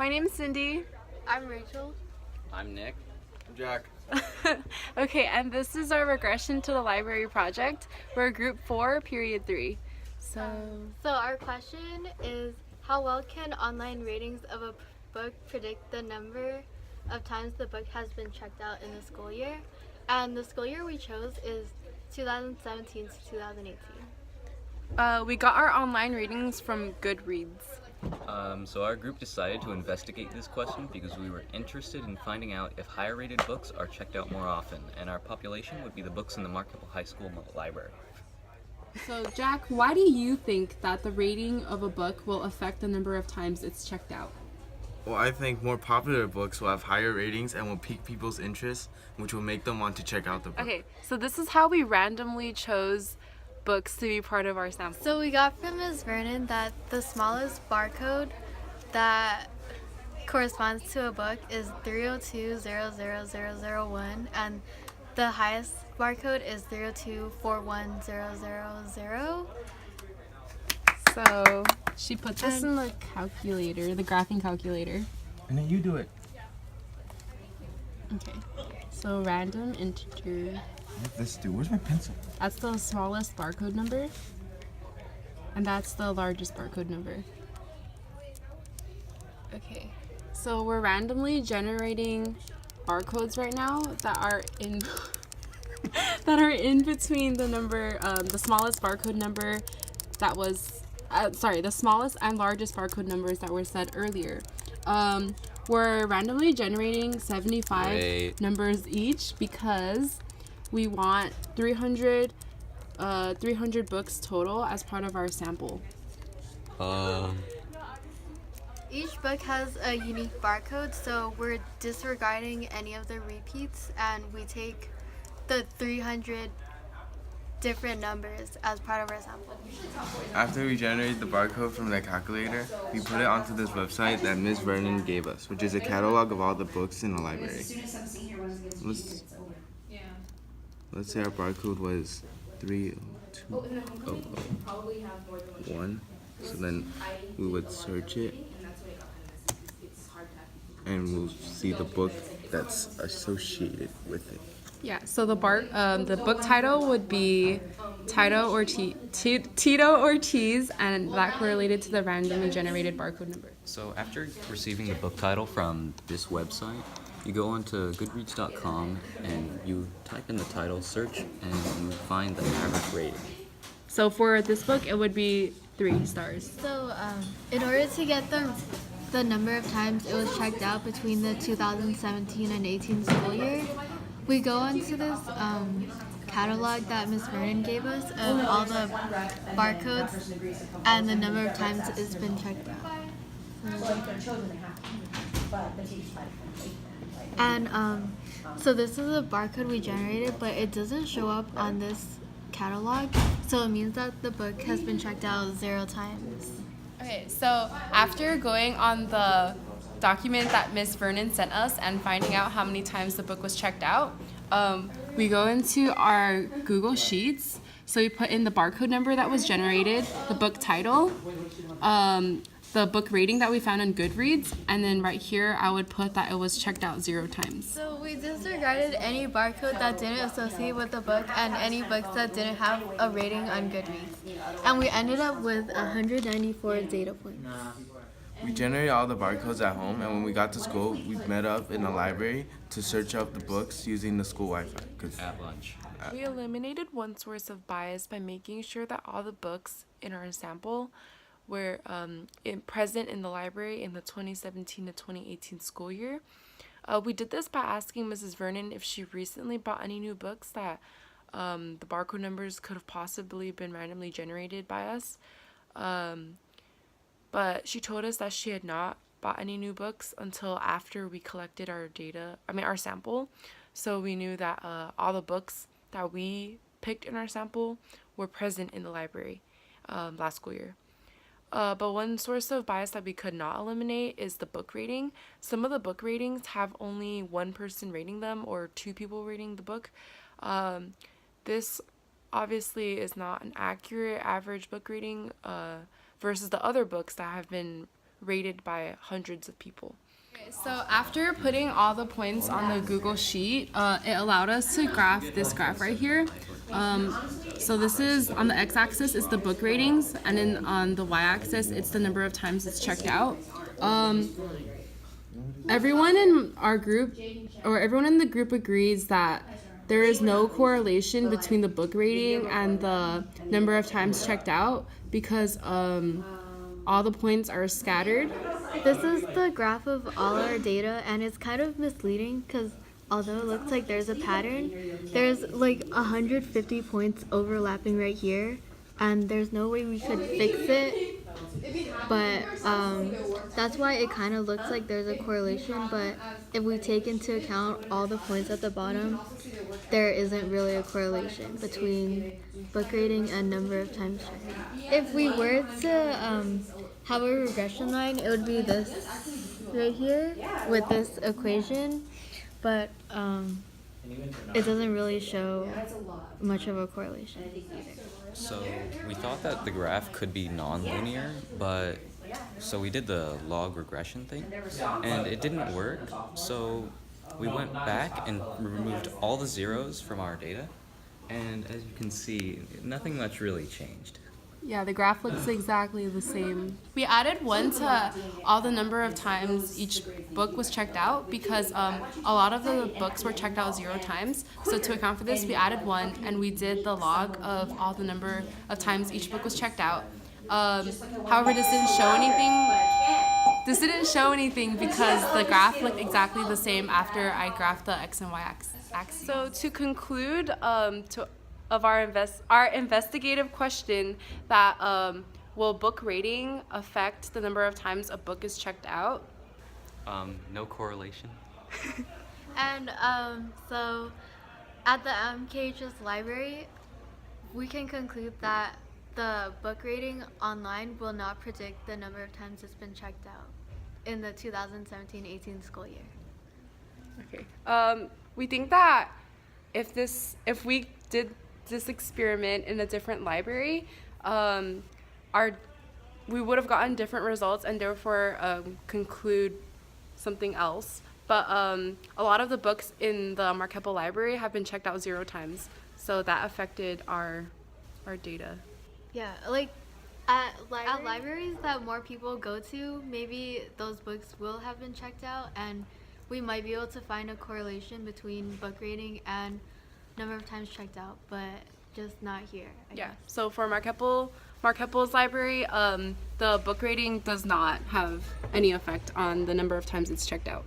My name's Cindy. I'm Rachel. I'm Nick. I'm Jack. Okay, and this is our regression to the library project. We're group 4, period 3. So our question is, how well can online ratings of a book predict the number of times the book has been checked out in the school year? And the school year we chose is 2017 to 2018. we got our online ratings from Goodreads. So our group decided to investigate this question because we were interested in finding out if higher rated books are checked out more often, and our population would be the books in the Marketable High School library. So Jack, why do you think that the rating of a book will affect the number of times it's checked out? Well, I think more popular books will have higher ratings and will pique people's interest, which will make them want to check out the book. Okay, so this is how we randomly chose books to be part of our sample. So we got from Ms. Vernon that the smallest barcode that corresponds to a book is 302-00001, and the highest barcode is 302-41000. So she put this in the calculator, the graphing calculator. And then you do it. Okay. So random integer. Let's do. Where's my pencil? That's the smallest barcode number. And that's the largest barcode number. Okay. So we're randomly generating barcodes right now that are in that are in between the number, the smallest barcode number that was, the smallest and largest barcode numbers that were said earlier. We're randomly generating 75 numbers each because we want 300 books total as part of our sample. Each book has a unique barcode, so we're disregarding any of the repeats, and we take the 300 different numbers as part of our sample. After we generate the barcode from the calculator, we put it onto this website that Ms. Vernon gave us, which is a catalog of all the books in the library. Let's say our barcode was 30201. So then we would search it, and we'll see the book that's associated with it. Yeah, so the book title would be Tito Ortiz, and that correlated to the randomly generated barcode number. So after receiving the book title from this website, you go onto goodreads.com and you type in the title, search, and you find the average rating. So for this book, it would be 3 stars. So in order to get the number of times it was checked out between the 2017 and 18 school year, we go onto this catalog that Ms. Vernon gave us of all the barcodes and the number of times it's been checked out. And so this is a barcode we generated, but it doesn't show up on this catalog, so it means that the book has been checked out 0 times. Okay, so after going on the document that Ms. Vernon sent us and finding out how many times the book was checked out, we go into our Google Sheets. So we put in the barcode number that was generated, the book title, the book rating that we found on Goodreads, and then right here I would put that it was checked out 0 times. So we disregarded any barcode that didn't associate with the book and any books that didn't have a rating on Goodreads. And we ended up with 194 data points. We generated all the barcodes at home, and when we got to school, we met up in the library to search up the books using the school Wi-Fi. At lunch. We eliminated one source of bias by making sure that all the books in our sample were present in the library in the 2017 to 2018 school year. We did this by asking Mrs. Vernon if she recently bought any new books that the barcode numbers could have possibly been randomly generated by us. But she told us that she had not bought any new books until after we collected our sample. So we knew that all the books that we picked in our sample were present in the library last school year. But one source of bias that we could not eliminate is the book rating. Some of the book ratings have only one person rating them or 2 people rating the book. This obviously is not an accurate average book rating versus the other books that have been rated by hundreds of people. So after putting all the points on the Google Sheet, it allowed us to graph this graph right here. So this is, on the x-axis, it's the book ratings, and then on the y-axis, it's the number of times it's checked out. Everyone in our group, or everyone in the group agrees that there is no correlation between the book rating and the number of times checked out because all the points are scattered. This is the graph of all our data, and it's kind of misleading because although it looks like there's a pattern, there's like 150 points overlapping right here, and there's no way we could fix it. But that's why it kind of looks like there's a correlation, but if we take into account all the points at the bottom, there isn't really a correlation between book rating and number of times checked. If we were to have a regression line, it would be this right here with this equation, but it doesn't really show much of a correlation either. So we thought that the graph could be non-linear, but so we did the log regression thing, and it didn't work. So we went back and removed all the zeros from our data, and as you can see, nothing much really changed. Yeah, the graph looks exactly the same. We added 1 to all the number of times each book was checked out because a lot of the books were checked out 0 times. So to account for this, we added 1 and we did the log of all the number of times each book was checked out. However, this didn't show anything. This didn't show anything because the graph looked exactly the same after I graphed the x and y axis. So to conclude, of our investigative question that will book rating affect the number of times a book is checked out? No correlation. And so at the MKHS library, we can conclude that the book rating online will not predict the number of times it's been checked out in the 2017-18 school year. Okay. We think that if we did this experiment in a different library, we would have gotten different results and therefore conclude something else. But a lot of the books in the Marquette library have been checked out 0 times, so that affected our data. Yeah, like at libraries that more people go to, maybe those books will have been checked out, and we might be able to find a correlation between book rating and number of times checked out, but just not here. I guess. So for Marquette's library, the book rating does not have any effect on the number of times it's checked out.